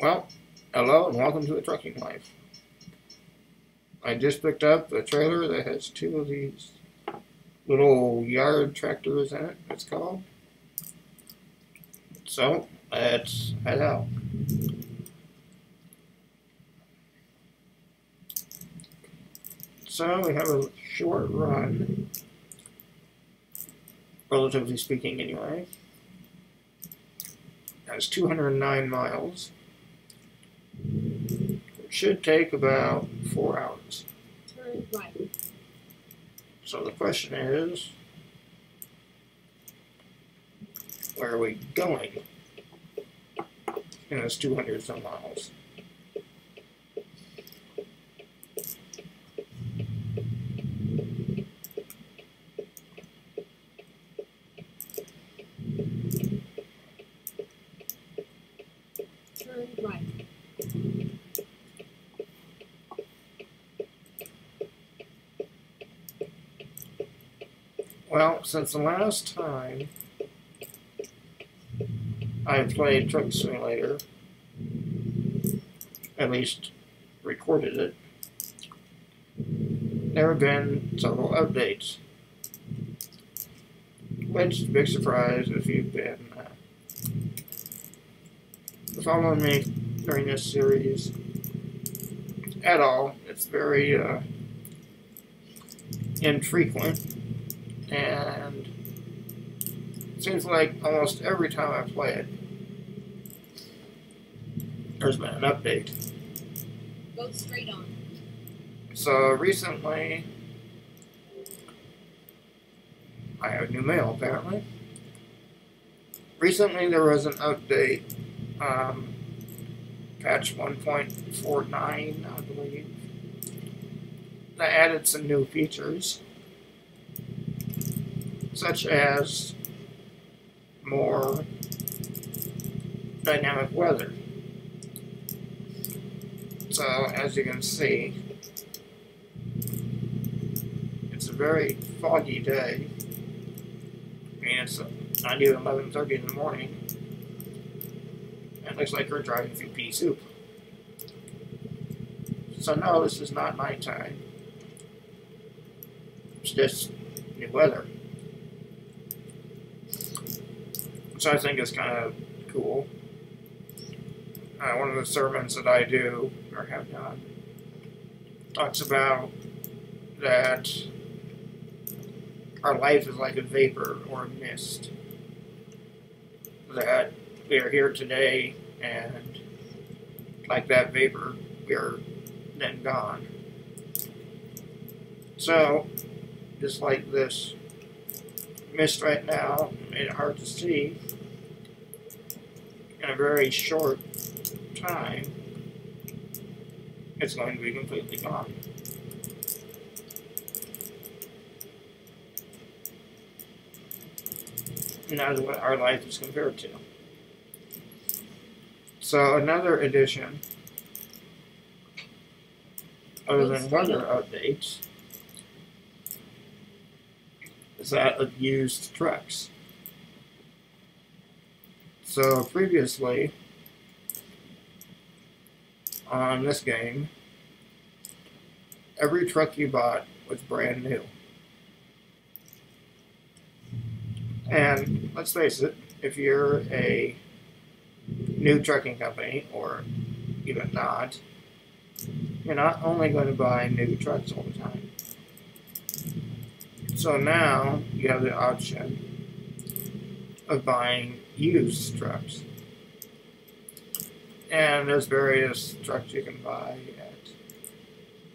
Well, hello and welcome to the Trucking Life. I just picked up a trailer that has two of these little yard tractors in it, it's called. So, let's head out. So, we have a short run, relatively speaking anyway. It has 209 miles. It should take about 4 hours. Turn right. So the question is, where are we going in this 200 some miles? Turn right. Well, since the last time I played Truck Simulator, at least recorded it, there have been several updates. Which, big surprise if you've been following me during this series at all. It's very infrequent, and it seems like almost every time I play it, there's been an update. Go straight on. So recently, I have new mail apparently. Recently there was an update, patch 1.49, I believe, that added some new features, such as more dynamic weather. So, as you can see, it's a very foggy day. I mean, it's not even 11:30 in the morning. It looks like we're driving through pea soup. So no, this is not nighttime. It's just new weather. Which I think is kind of cool. One of the sermons that I do, or have done, talks about that our life is like a vapor or a mist. That we are here today, and like that vapor, we are then gone. So, just like this mist right now made it hard to see, in a very short time, it's going to be completely gone. And that is what our life is compared to. So another addition, other than weather updates, is that of used trucks. So previously, on this game, every truck you bought was brand new. And let's face it, if you're a new trucking company, or even not, you're not only going to buy new trucks all the time. So now you have the option of buying used trucks. And there's various trucks you can buy at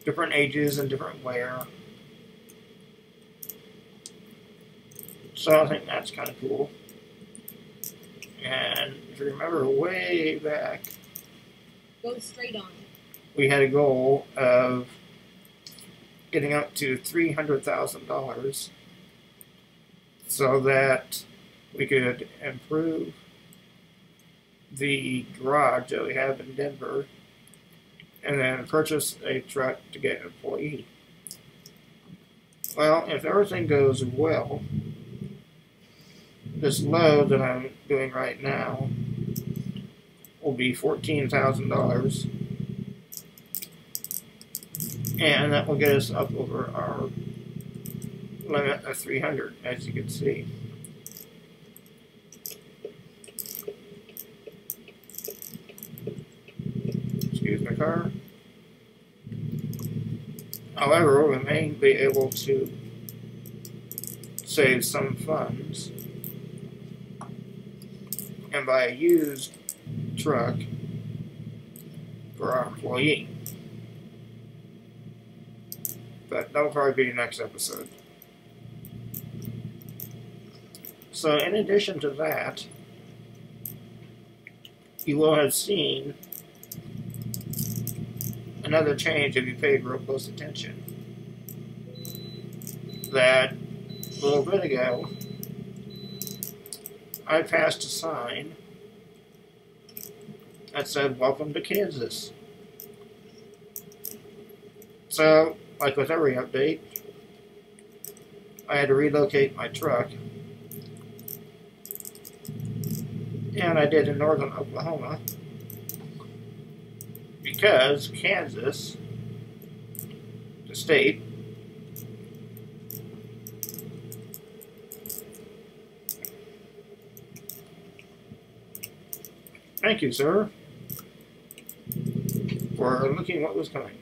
different ages and different wear. So I think that's kind of cool. And if you remember way back, go straight on. We had a goal of getting up to $300,000 so that we could improve the garage that we have in Denver and then purchase a truck to get an employee. Well, if everything goes well, this load that I'm doing right now will be $14,000, and that will get us up over our limit of 300, as you can see. Excuse my car. However, we may be able to save some funds and buy a used truck for our employee. But that'll probably be next episode. So in addition to that, you will have seen another change if you paid real close attention. That a little bit ago, I passed a sign that said, "Welcome to Kansas." So, like with every update, I had to relocate my truck. And I did in northern Oklahoma, because Kansas, the state, thank you, sir, for looking what was coming.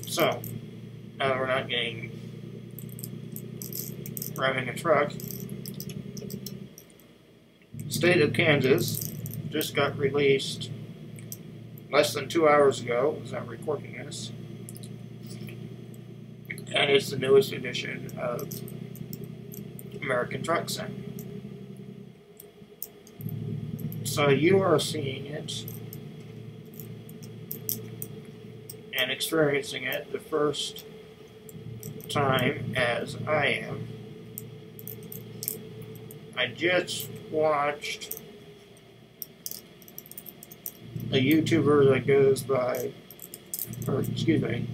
So, now that we're not driving a truck, the state of Kansas just got released less than 2 hours ago, as I'm recording this, and it's the newest edition of American Truck Sim. So you are seeing it and experiencing it the first time as I am. I just watched a YouTuber that goes by, or excuse me,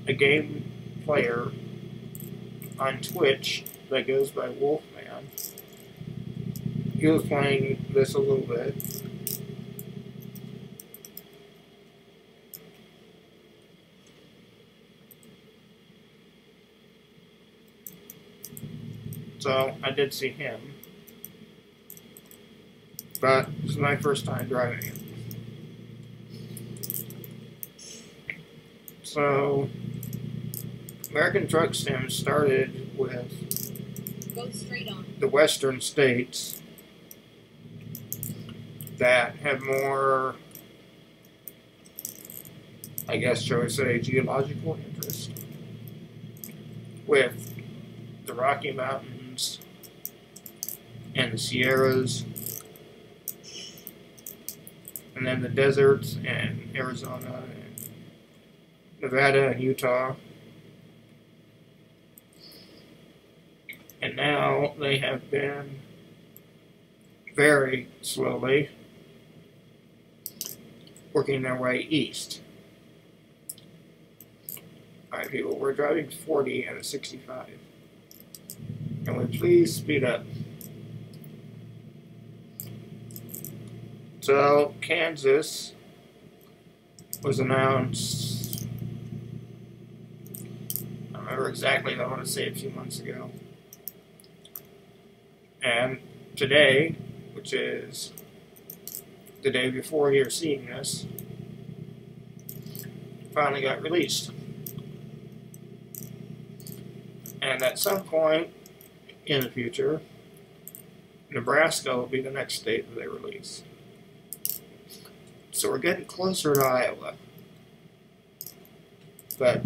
a game player on Twitch that goes by Wolfman. He was playing this a little bit. So I did see him, but this is my first time driving it. So American Truck Sim started with Go straight on. the western states that have more, I guess, shall we say, geological interest, with the Rocky Mountains and the Sierras, and then the deserts in Arizona and Nevada and Utah. And now they have been very slowly working their way east. Alright, people, we're driving 40 at a 65. Can we please speed up? So, Kansas was announced, I don't remember exactly, but I want to say a few months ago. And today, which is the day before you're seeing this, finally got released. And at some point in the future, Nebraska will be the next state that they release. So we're getting closer to Iowa, but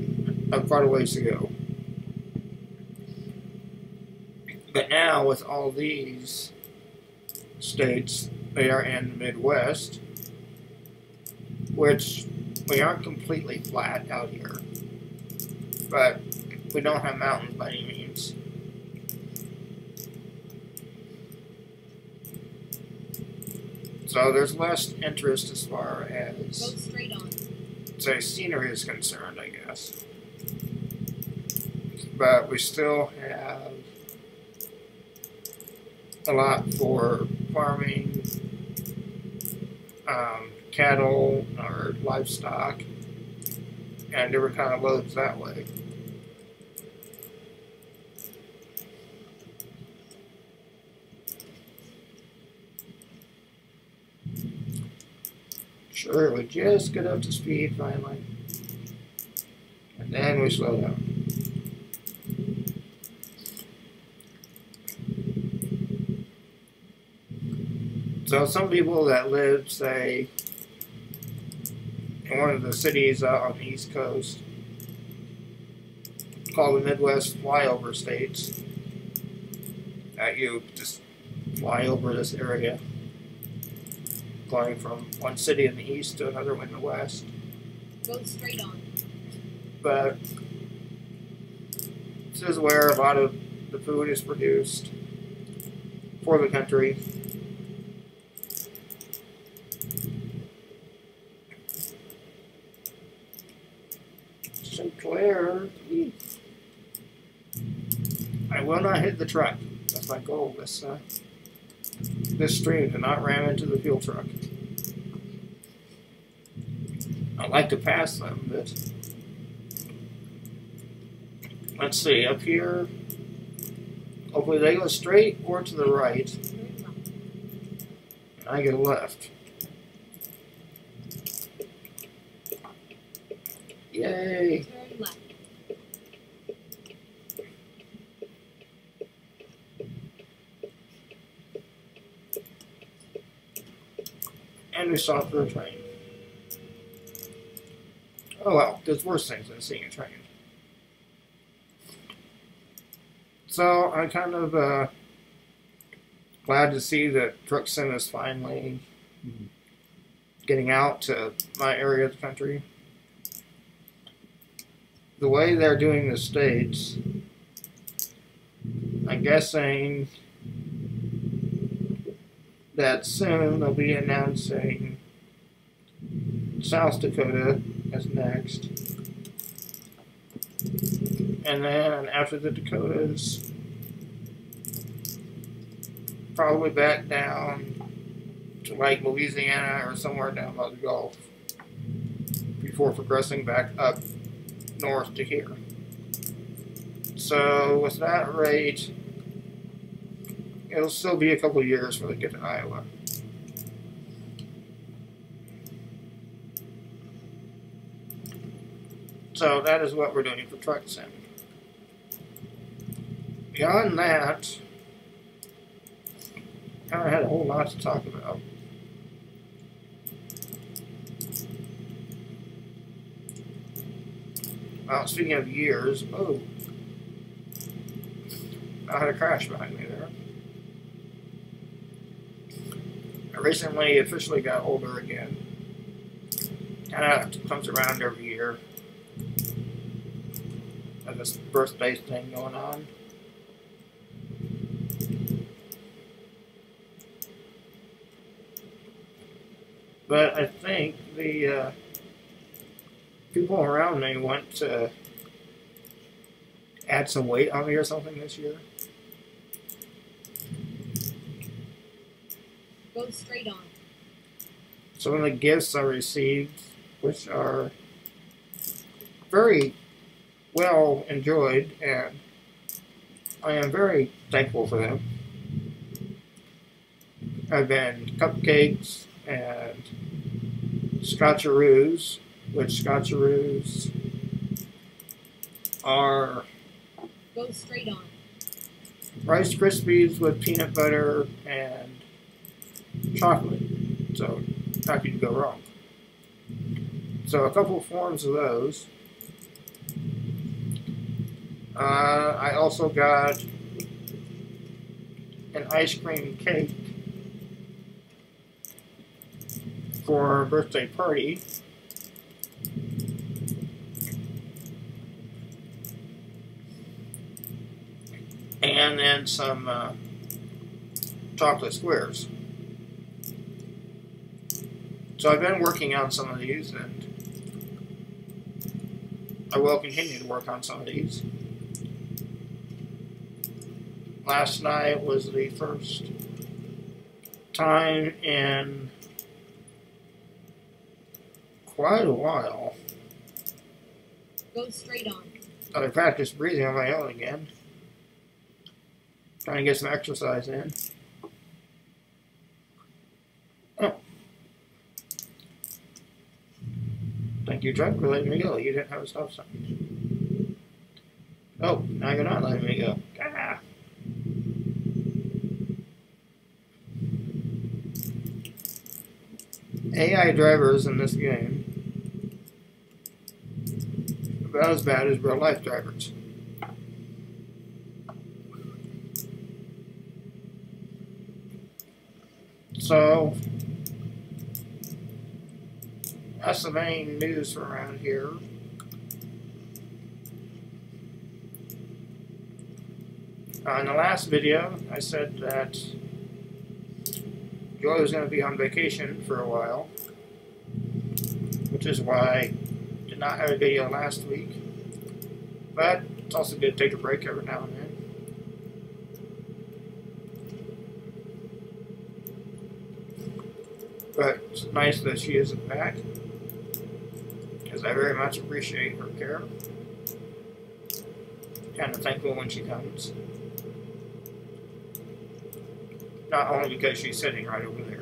I've quite a ways to go. But now, with all these states, they are in the Midwest, which we aren't completely flat out here, but we don't have mountains by any means. So there's less interest as far Go as, straight on. say, scenery is concerned, I guess. but we still have a lot for farming, cattle or livestock, and different kind of loads that way. Sure, we just get up to speed finally, and then we slow down. So some people that live, say, in one of the cities out on the East Coast, called the Midwest flyover states, that you just fly over this area, going from one city in the east to another one in the west. Go straight on. But this is where a lot of the food is produced for the country. Sinclair, I will not hit the truck. That's my goal this stream, to not ram into the fuel truck. I like to pass them, but let's see, up here, hopefully they go straight or to the right. And I go left. Yay! Turn left. And we stopped for a train. Oh well, there's worse things than seeing a train. So I'm kind of glad to see that Truck Sim is finally getting out to my area of the country. The way they're doing the states, I'm guessing that soon they'll be announcing South Dakota as next. And then after the Dakotas, probably back down to like Louisiana or somewhere down by the Gulf before progressing back up north to here. So with that rate, it'll still be a couple of years before they get to Iowa. So that is what we're doing for Truck Sim. Beyond that, I kind of had a whole lot to talk about. Well, speaking of years, oh, I had a crash behind me there. I recently officially got older again. Kind of comes around every year. Got this birthday thing going on. But I think the people around me want to add some weight on me or something this year. Go straight on. Some of the gifts I received, which are very well enjoyed, and I am very thankful for them, have been cupcakes and Scotcheroos, which Scotcheroos are Go straight on. Rice Krispies with peanut butter and chocolate. So how could you go wrong? So a couple of forms of those. I also got an ice cream cake for a birthday party. And then some chocolate squares. So I've been working on some of these, and I will continue to work on some of these. last night was the first time in quite a while Go straight on. I practiced breathing on my own again. Trying to get some exercise in. Oh. Thank you, truck, for letting me go. You didn't have a stop sign. Oh, now you're not letting me go. Ah. AI drivers in this game are about as bad as real life drivers. So that's the main news from around here. In the last video, I said that Joy was going to be on vacation for a while, which is why I did not have a video last week. But it's also good to take a break every now and then. But it's nice that she isn't back, because I very much appreciate her care. Kind of thankful when she comes. Not only because she's sitting right over there,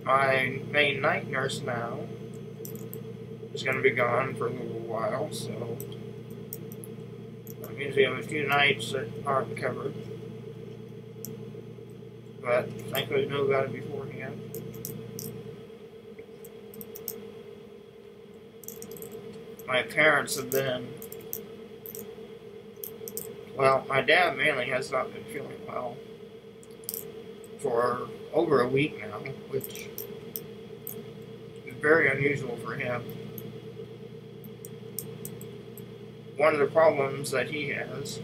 but my main night nurse now is going to be gone for a little while, so that means we have a few nights that aren't covered. But thankfully, we knew about it beforehand. My parents have been, well, my dad mainly has not been feeling well for over a week now, which is very unusual for him. One of the problems that he has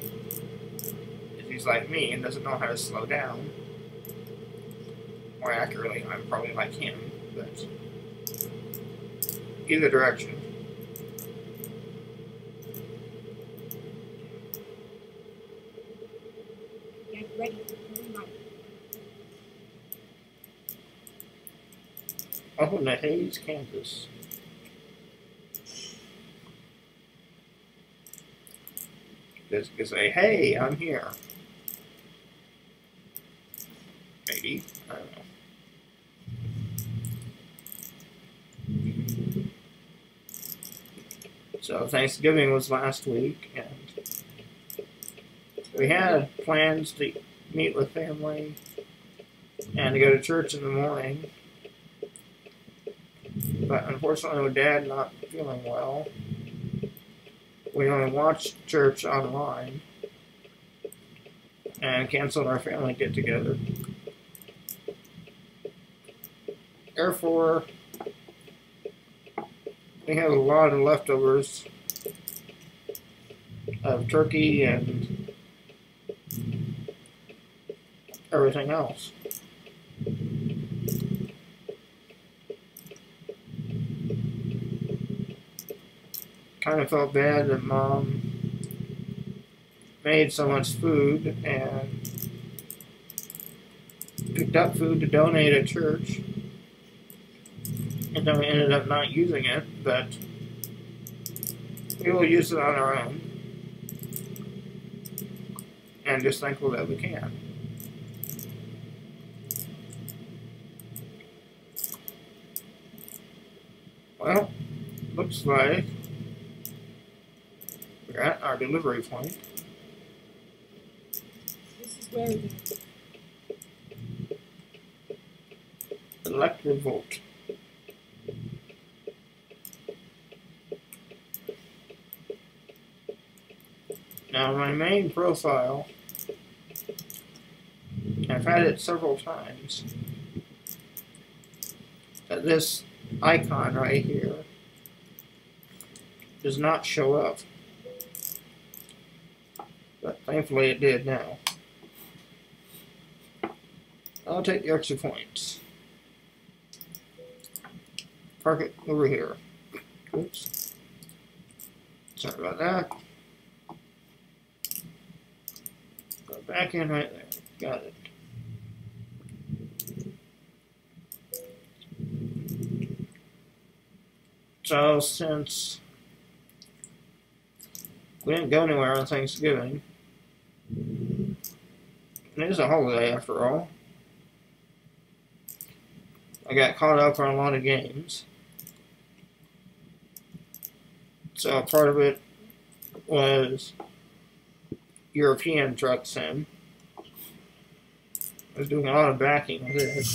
is he's like me and doesn't know how to slow down. More accurately, I'm probably like him, but either direction. Get ready for turn right. Welcome to Hayes, Kansas. Just to say, hey, I'm here. Maybe. I don't know. So Thanksgiving was last week, and we had plans to meet with family and to go to church in the morning. But unfortunately, with Dad not feeling well, we only watched church online and canceled our family get-together. Therefore, we have a lot of leftovers of turkey and everything else. Kind of felt bad that Mom made so much food and picked up food to donate at church, and then we ended up not using it, but we will use it on our own, and just thankful that we can. Well, looks like we're at our delivery point. This is where we Electrovolt. Now, my main profile, I've had it several times, that this icon right here does not show up. But thankfully it did now. I'll take the extra points. Park it over here. Oops. Sorry about that. Back in right there. Got it. So, since we didn't go anywhere on Thanksgiving, and it is a holiday after all, I got caught up on a lot of games. So, part of it was European Truck Sim. I was doing a lot of backing with it.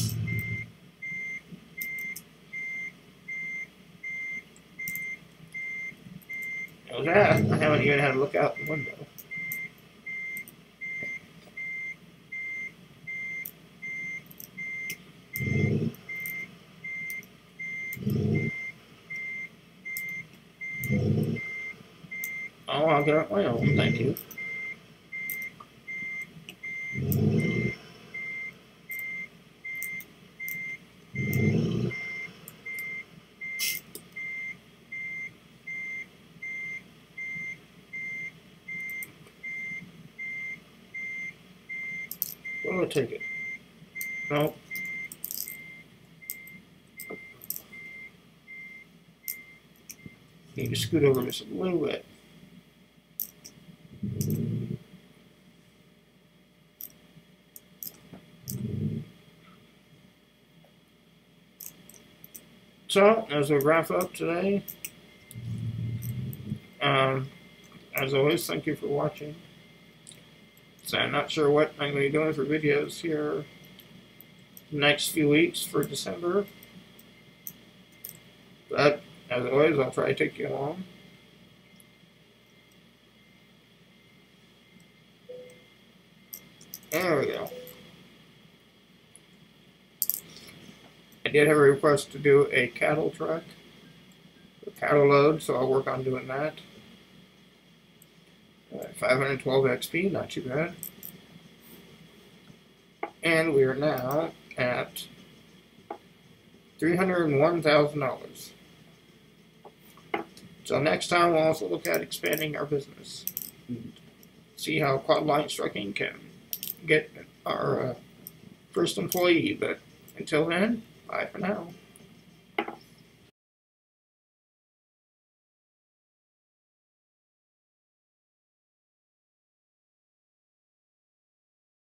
I haven't even had to look out the window. Oh, I'll get up my own, thank you. We'll take it. Nope. Need to scoot over just a little bit. So, as we wrap up today, as always, thank you for watching. So I'm not sure what I'm going to be doing for videos here the next few weeks for December. But, as always, I'll try to take you along. There we go. I did have a request to do a cattle truck, a cattle load, so I'll work on doing that. 512 XP, not too bad. And we are now at $301,000. So next time we'll also look at expanding our business. See how Quad Line Trucking can get our first employee. But until then, bye for now.